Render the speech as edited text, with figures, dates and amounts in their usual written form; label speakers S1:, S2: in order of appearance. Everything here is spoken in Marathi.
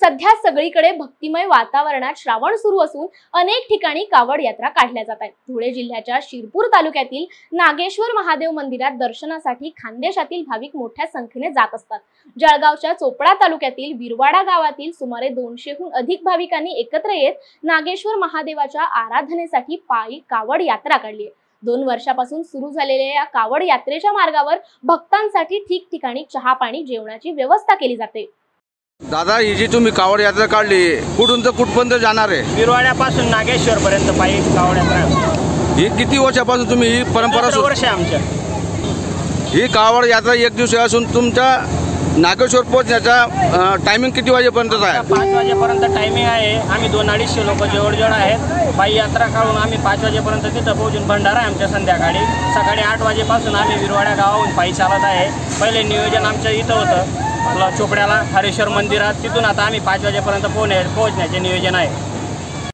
S1: सध्या सगळीकडे भक्तिमय वातावरणात श्रावण सुरू असून अनेक ठिकाणी कावड यात्रा काढल्या जात आहेत। धुळे जिल्ह्याच्या शिरपूर तालुक्यातील नागेश्वर महादेव मंदिरात दर्शनासाठी खानदेशातील भाविक मोठ्या संख्येने जात असतात। जळगावच्या चोपडा तालुक्यातील विरवाडा गावातील सुमारे 200हून अधिक भाविकांनी एकत्र येत नागेश्वर महादेवाच्या आराधनेसाठी पायी कावड यात्रा काढली आहे। 2 वर्षापासून सुरू झालेल्या या कावड यात्रेच्या मार्गावर भक्तांसाठी ठिकठिकाणी चहा पाणी जेवणाची व्यवस्था केली जाते।
S2: दादा, ही जी तुम्ही कावड यात्रा काढली, कुठून तर कुठपर्यंत जाणार आहे?
S3: विरवाड्यापासून नागेश्वर पर्यंत पायी कावड यात्रा।
S2: ही किती वर्षापासून तुम्ही ही परंपरा
S3: वर्ष आमच्या
S2: ही कावड यात्रा एक दिवस असून तुमच्या नागेश्वर पोहोचण्याचा टायमिंग किती वाजेपर्यंत आहे?
S3: 5 वाजेपर्यंत टायमिंग आहे। आम्ही 200-250 लोक जवळ आहेत। पायी यात्रा काढून आम्ही 5 वाजेपर्यंत तिथं पोहोचून भंडारा आहे आमच्या संध्याकाळी। सकाळी 8 वाजेपासून आम्ही विरवाडा गावाहून पायी चालत आहे। पहिले नियोजन आमच्या इथं होतं चोपड्याला हरेश्वर मंदिरात, तिथून आता आम्ही 5 वाजेपर्यंत पोहोचण्याचे नियोजन आहे।